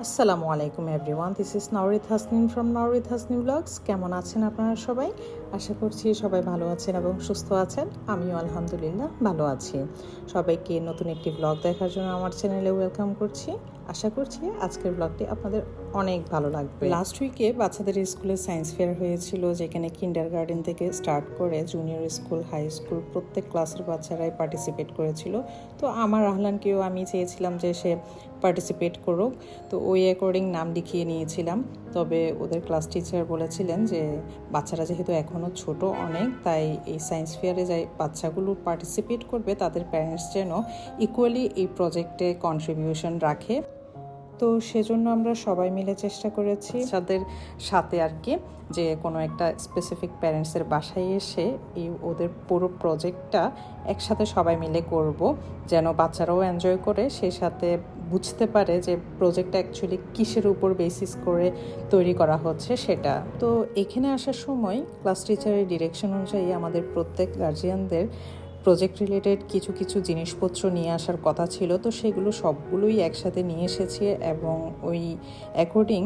আসসালামু আলাইকুম everyone, this is Nowrid Hasnin from NowridHasninvlogzz। কেমন আছেন আপনারা সবাই? আশা করছি সবাই ভালো আছেন এবং সুস্থ আছেন। আমিও আলহামদুলিল্লাহ ভালো আছি। সবাইকে নতুন একটি ব্লগ দেখার জন্য আমার চ্যানেলে ওয়েলকাম করছি। আশা করছি আজকের ব্লগটি আপনাদের অনেক ভালো লাগবে। লাস্ট উইকে বাচ্চাদের স্কুলে সায়েন্স ফেয়ার হয়েছিল, যেখানে কিন্ডারগার্টেন থেকে স্টার্ট করে জুনিয়র স্কুল, হাই স্কুল প্রত্যেক ক্লাসের বাচ্চারাই পার্টিসিপেট করেছিল। তো আমার আহলানকেও আমি চেয়েছিলাম যে সে পার্টিসিপেট করুক, তো ওই অ্যাকর্ডিং নাম লিখিয়ে নিয়েছিলাম। তবে ওদের ক্লাস টিচার বলেছিলেন যে বাচ্চারা যেহেতু এখনও ছোট অনেক, তাই এই সায়েন্স ফেয়ারে যাই বাচ্চাগুলো পার্টিসিপেট করবে তাদের প্যারেন্টস যেন ইকুয়ালি এই প্রজেক্টে কন্ট্রিবিউশন রাখে। তো সেজন্য আমরা সবাই মিলে চেষ্টা করেছি তাদের সাথে আর কি, যে কোনো একটা স্পেসিফিক প্যারেন্টসের বাসায় এসে এই ওদের পুরো প্রজেক্টটা একসাথে সবাই মিলে করব, যেন বাচ্চারাও এনজয় করে, সেই সাথে বুঝতে পারে যে প্রজেক্টটা অ্যাকচুয়ালি কিসের উপর বেসিস করে তৈরি করা হচ্ছে সেটা। তো এখানে আসার সময় ক্লাস টিচারের ডিরেকশন অনুযায়ী আমাদের প্রত্যেক গার্জিয়ানদের প্রজেক্ট রিলেটেড কিছু কিছু জিনিসপত্র নিয়ে আসার কথা ছিল। তো সেগুলো সবগুলোই একসাথে নিয়ে এসেছি এবং ওই অ্যাকর্ডিং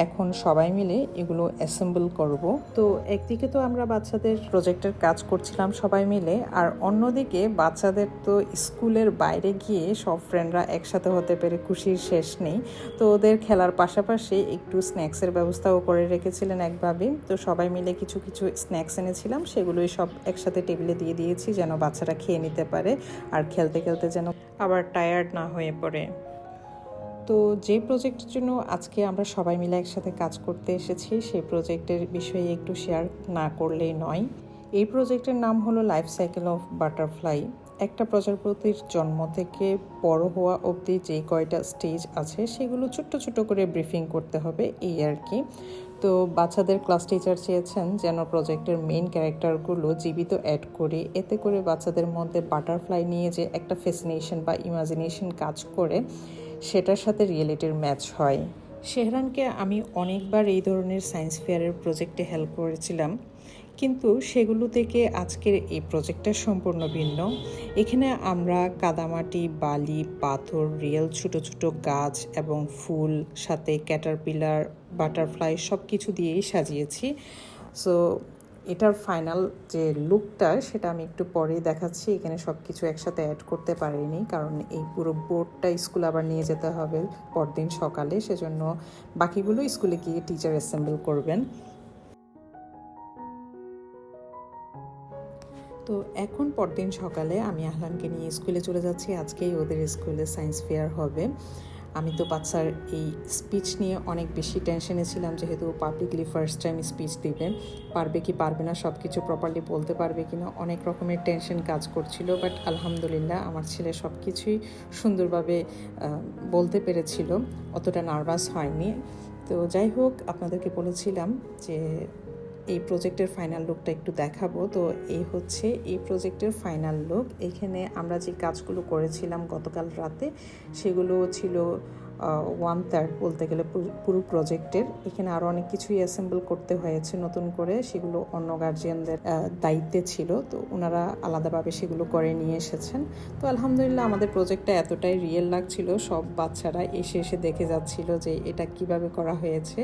এখন সবাই মিলে এগুলো অ্যাসেম্বল করব। তো একদিকে তো আমরা বাচ্চাদের প্রজেক্টের কাজ করছিলাম সবাই মিলে, আর অন্যদিকে বাচ্চাদের তো স্কুলের বাইরে গিয়ে সব ফ্রেন্ডরা একসাথে হতে পেরে খুশির শেষ নেই। তো ওদের খেলার পাশাপাশি একটু স্ন্যাক্সের ব্যবস্থাও করে রেখেছিলেন একভাবে। তো সবাই মিলে কিছু কিছু স্ন্যাক্স এনেছিলাম, সেগুলোই সব একসাথে টেবিলে দিয়ে দিয়েছি যেন বাচ্চারা খেয়ে নিতে পারে আর খেলতে খেলতে যেন আবার টায়ার্ড না হয়ে পড়ে। তো যে প্রজেক্টের জন্য আজকে আমরা সবাই মিলে একসাথে কাজ করতে এসেছি, সেই প্রজেক্টের বিষয়ে একটু শেয়ার না করলেই নয়। এই প্রজেক্টের নাম হলো লাইফ সাইকেল অফ বাটারফ্লাই। একটা প্রজাপতির জন্ম থেকে বড় হওয়া অবধি যে কয়টা স্টেজ আছে সেগুলো ছোট্ট ছোট করে ব্রিফিং করতে হবে, এই আর কি। তো বাচ্চাদের ক্লাস টিচার চেয়েছেন যেন প্রজেক্টের মেইন ক্যারেক্টারগুলো জীবিত অ্যাড করি, এতে করে বাচ্চাদের মধ্যে বাটারফ্লাই নিয়ে যে একটা ফ্যাসিনেশন বা ইমাজিনেশন কাজ করে সেটার সাথে রিয়েলিটির ম্যাচ হয়। শেহরানকে আমি অনেকবার এই ধরনের সায়েন্স ফেয়ারের প্রজেক্টে হেল্প করেছিলাম, কিন্তু সেগুলো থেকে আজকের এই প্রজেক্টটা সম্পূর্ণ ভিন্ন। এখানে আমরা কাদামাটি, বালি, পাথর, রিয়েল ছোট ছোট গাছ এবং ফুল, সাথে ক্যাটারপিলার, বাটারফ্লাই সব কিছু দিয়েই সাজিয়েছি। সো এটার ফাইনাল যে লুকটা সেটা আমি একটু পরেই দেখাচ্ছি। এখানে সব কিছু একসাথে অ্যাড করতে পারিনি, কারণ এই পুরো বোর্ডটা স্কুল আবার নিয়ে যেতে হবে পরদিন সকালে, সেজন্য বাকিগুলো স্কুলে গিয়ে টিচার অ্যাসেম্বল করবেন। তো এখন পরদিন সকালে আমি আহলানকে নিয়ে স্কুলে চলে যাচ্ছি। আজকেই ওদের স্কুলে সায়েন্স ফেয়ার হবে। আমি তো বাচ্চার এই স্পিচ নিয়ে অনেক বেশি টেনশনে ছিলাম, যেহেতু পাবলিকলি ফার্স্ট টাইম স্পিচ দিবে, পারবে কি পারবে না, সব কিছু প্রপারলি বলতে পারবে কি না, অনেক রকমের টেনশন কাজ করছিল। বাট আলহামদুলিল্লাহ আমার ছেলে সব কিছুই সুন্দরভাবে বলতে পেরেছিল, অতটা নার্ভাস হয়নি। তো যাই হোক, আপনাদেরকে বলেছিলাম যে এই প্রজেক্টের ফাইনাল লুকটা একটু দেখাবো। তো এই হচ্ছে এই প্রজেক্টের ফাইনাল লুক। এখানে আমরা যে কাজগুলো করেছিলাম গতকাল রাতে সেগুলো ছিল 1/3 বলতে গেলে পুরো প্রজেক্টের। এখানে আরও অনেক কিছুই অ্যাসেম্বল করতে হয়েছে নতুন করে, সেগুলো অন্য গার্জিয়ানদের দায়িত্বে ছিল, তো ওনারা আলাদাভাবে সেগুলো করে নিয়ে এসেছেন। তো আলহামদুলিল্লাহ আমাদের প্রজেক্টটা এতটাই রিয়েল লাগছিল, সব বাচ্চারা এসে এসে দেখে যাচ্ছিল যে এটা কিভাবে করা হয়েছে।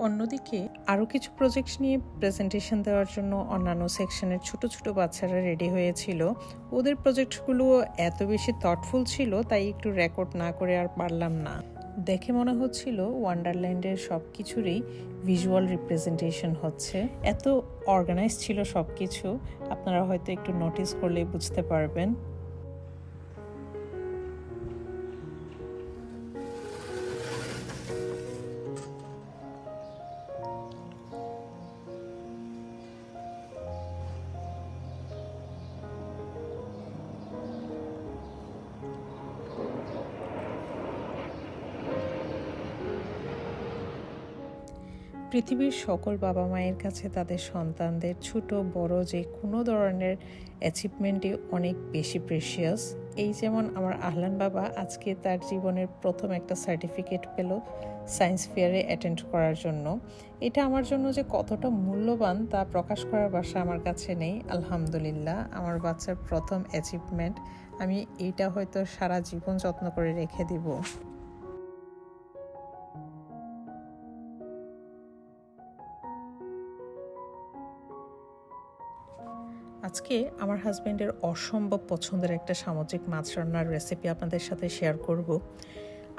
অন্যদিকে আরও কিছু প্রজেক্ট নিয়ে প্রেজেন্টেশন দেওয়ার জন্য অন্যান্য সেকশনের ছোট ছোট বাচ্চারা রেডি হয়েছিল। ওদের প্রজেক্টগুলো এত বেশি থটফুল ছিল, তাই একটু রেকর্ড না করে আর পারলাম না। দেখে মনে হচ্ছিল ওয়ান্ডারল্যান্ডের সব কিছুরই ভিজুয়াল রিপ্রেজেন্টেশন হচ্ছে, এত অর্গানাইজ ছিল সব কিছু। আপনারা হয়তো একটু নোটিস করলেই বুঝতে পারবেন। পৃথিবীর সকল বাবা মায়ের কাছে তাদের সন্তানদের ছোট বড় যে কোনো ধরনের অ্যাচিভমেন্টই অনেক বেশি প্রেশিয়াস। এই যেমন আমার আহলান বাবা আজকে তার জীবনের প্রথম একটা সার্টিফিকেট পেল সায়েন্স ফেয়ারে অ্যাটেন্ড করার জন্য। এটা আমার জন্য যে কতটা মূল্যবান তা প্রকাশ করার ভাষা আমার কাছে নেই। আলহামদুলিল্লাহ, আমার বাচ্চার প্রথম অ্যাচিভমেন্ট, আমি এইটা হয়তো সারা জীবন যত্ন করে রেখে দিব। আজকে আমার হাজব্যান্ডের অসম্ভব পছন্দের একটা সামুদ্রিক মাছ রান্নার রেসিপি আপনাদের সাথে শেয়ার করব।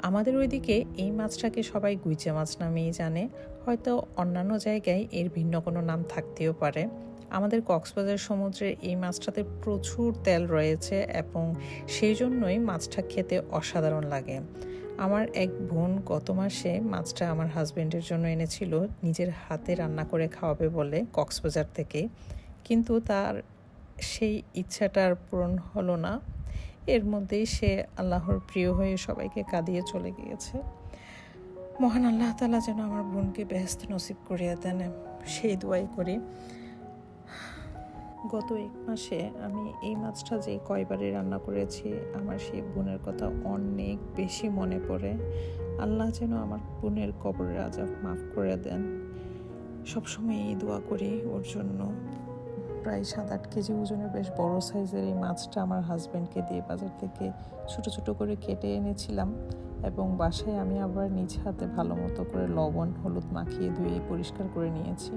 আমাদের ওইদিকে এই মাছটাকে সবাই গুইচা মাছ নামেই জানে, হয়তো অন্যান্য জায়গায় এর ভিন্ন কোনো নাম থাকতেও পারে। আমাদের কক্সবাজার সমুদ্রে এই মাছটাতে প্রচুর তেল রয়েছে এবং সেই জন্যই মাছটা খেতে অসাধারণ লাগে। আমার এক বোন গত মাসে মাছটা আমার হাজব্যান্ডের জন্য এনেছিল নিজের হাতে রান্না করে খাওয়াবে বলে কক্সবাজার থেকে, কিন্তু তার সেই ইচ্ছাটা আর পূরণ হলো না। এর মধ্যেই সে আল্লাহর প্রিয় হয়ে সবাইকে কাঁদিয়ে চলে গিয়েছে। মহান আল্লাহ তাআলা যেন আমার বোনকে বেহেশত নসিব করিয়া দেন, সেই দোয়াই করি। গত 1 মাসে আমি এই মাছটা যে কয়বারই রান্না করেছি, আমার সেই বোনের কথা অনেক বেশি মনে পড়ে। আল্লাহ যেন আমার বোনের কবরের আযাব মাফ করে দেন, সবসময় এই দোয়া করি ওর জন্য। প্রায় 7-8 কেজি ওজনের বেশ বড় সাইজের এই মাছটা আমার হাজব্যান্ডকে দিয়ে বাজার থেকে ছোট ছোট করে কেটে এনেছিলাম এবং বাসায় আমি আবার নিজ হাতে ভালো মতো করে লবণ হলুদ মাখিয়ে ধুয়ে পরিষ্কার করে নিয়েছি।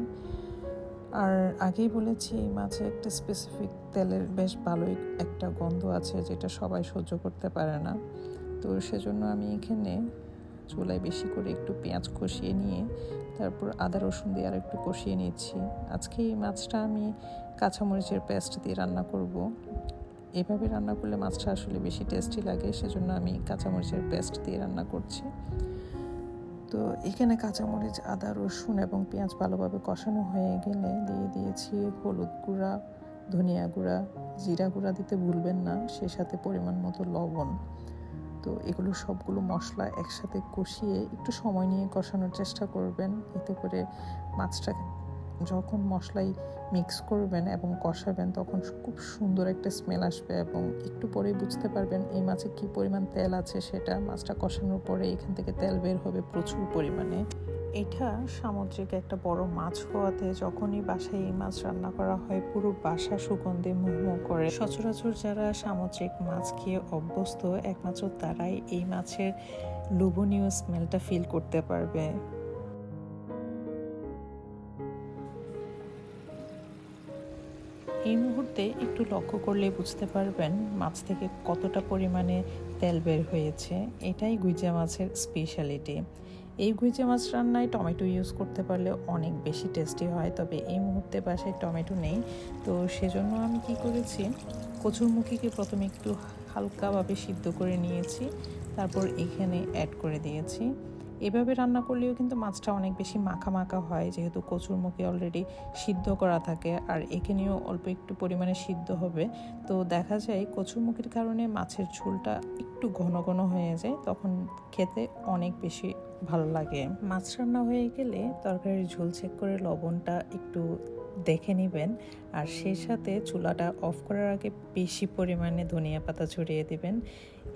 আর আগেই বলেছি এই মাছে একটা স্পেসিফিক তেলের বেশ ভালোই একটা গন্ধ আছে যেটা সবাই সহ্য করতে পারে না। তো সেজন্য আমি এখানে চুলায় বেশি করে একটু পেঁয়াজ কষিয়ে নিয়ে তারপর আদা রসুন দিয়ে আর একটু কষিয়ে নিচ্ছি। আজকে এই মাছটা আমি কাঁচামরিচের পেস্ট দিয়ে রান্না করব। এভাবে রান্না করলে মাছটা আসলে বেশি টেস্টি লাগে, সেজন্য আমি কাঁচামরিচের পেস্ট দিয়ে রান্না করছি। তো এখানে কাঁচামরিচ আদা রসুন এবং পেঁয়াজ ভালোভাবে কষানো হয়ে গেলে দিয়ে দিয়েছি হলুদ গুঁড়া, ধনিয়া গুঁড়া, জিরা গুঁড়া দিতে ভুলবেন না, সেই সাথে পরিমাণ মতো লবণ। তো এগুলো সবগুলো মশলা একসাথে কষিয়ে একটু সময় নিয়ে কষানোর চেষ্টা করবেন, এতে করে মাছটা যখন মশলাই মিক্স করবেন এবং কষাবেন তখন খুব সুন্দর একটা স্মেল আসবে এবং একটু পরেই বুঝতে পারবেন এই মাছে কী পরিমাণ তেল আছে সেটা। মাছটা কষানোর পরে এখান থেকে তেল বের হবে প্রচুর পরিমাণে। এটা সামুদ্রিক একটা বড় মাছ হওয়াতে যখনই বাসায় এই মাছ রান্না করা হয় পুরো বাসা সুগন্ধে মুহমুহ করে। সচরাচর যারা সামুদ্রিক মাছ খেয়ে অভ্যস্ত একমাত্র তারাই এই মাছের লোভনীয় স্মেলটা ফিল করতে পারবে। এই মুহূর্তে একটু লক্ষ্য করলে বুঝতে পারবেন মাছ থেকে কতটা পরিমাণে তেল বের হয়েছে। এটাই গুইজা মাছের স্পেশালিটি। এই গুইজা মাছ রান্নায় টমেটো ইউজ করতে পারলে অনেক বেশি টেস্টি হয়, তবে এই মুহূর্তে বাসায় টমেটো নেই। তো সেজন্য আমি কি করেছি, কচুরমুখীকে প্রথমে একটু হালকাভাবে সিদ্ধ করে নিয়েছি, তারপর এখানে অ্যাড করে দিয়েছি। এভাবে রান্না করলেও কিন্তু মাছটা অনেক বেশি মাখা মাখা হয়, যেহেতু কচুরমুখী অলরেডি সিদ্ধ করা থাকে আর এখানেও অল্প একটু পরিমাণে সিদ্ধ হবে। তো দেখা যায় কচুরমুখীর কারণে মাছের ঝোলটা একটু ঘন ঘন হয়ে যায়, তখন খেতে অনেক বেশি ভালো লাগে। মাছ রান্না হয়ে গেলে তরকারির ঝোল চেক করে লবণটা একটু দেখে নেবেন, আর সেই সাথে চুলাটা অফ করার আগে বেশি পরিমাণে ধনিয়া পাতা ছড়িয়ে দেবেন।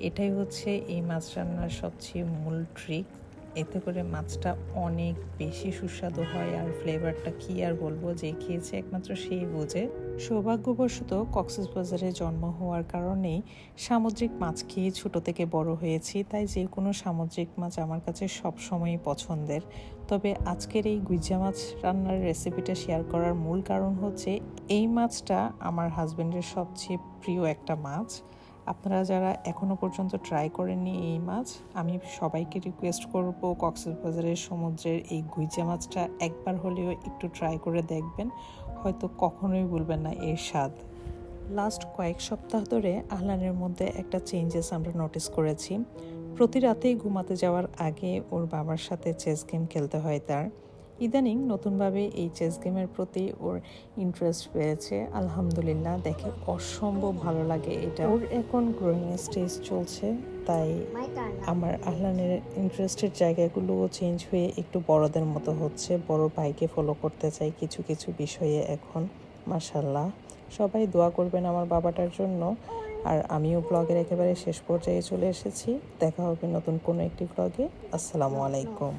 এটাই হচ্ছে এই মাছ রান্নার সবচেয়ে মূল ট্রিক। এতে করে মাছটা অনেক বেশি সুস্বাদু হয়, আর ফ্লেভারটা কি আর বলবো, যে খেয়েছে একমাত্র সেই বোঝে। সৌভাগ্যবশত কক্সবাজারে জন্ম হওয়ার কারণেই সামুদ্রিক মাছ খেয়ে ছোট থেকে বড় হয়েছি, তাই যে কোনো সামুদ্রিক মাছ আমার কাছে সবসময়ই পছন্দের। তবে আজকের এই গুইজা মাছ রান্নার রেসিপিটা শেয়ার করার মূল কারণ হচ্ছে এই মাছটা আমার হাজব্যান্ডের সবচেয়ে প্রিয় একটা মাছ। আপনারা যারা এখনও পর্যন্ত ট্রাই করেননি এই মাছ, আমি সবাইকে রিকোয়েস্ট করব কক্সবাজারের সমুদ্রের এই গুইজা মাছটা একবার হলেও একটু ট্রাই করে দেখবেন, হয়তো কখনোই ভুলবেন না এর স্বাদ। লাস্ট কয়েক সপ্তাহ ধরে আহলানের মধ্যে একটা চেঞ্জেস আমরা নোটিস করেছি। প্রতি রাতেই ঘুমাতে যাওয়ার আগে ওর বাবার সাথে চেস গেম খেলতে হয় তার। ইদানিং নতুনভাবে এই চেস গেমের প্রতি ওর ইন্টারেস্ট পেয়েছে। আলহামদুলিল্লাহ, দেখে অসম্ভব ভালো লাগে এটা। ওর এখন গ্রোয়িং স্টেজ চলছে, তাই আমার আহলানের ইন্টারেস্টের জায়গাগুলোও চেঞ্জ হয়ে একটু বড়দের মতো হচ্ছে। বড় ভাইকে ফলো করতে চাই কিছু কিছু বিষয়ে এখন। মাশাল্লাহ, সবাই দোয়া করবেন আমার বাবাটার জন্য। আর আমিও ব্লগের একেবারে শেষ পর্যায়ে চলে এসেছি। দেখা হবে নতুন কোনো একটি ব্লগে। আসসালামু আলাইকুম।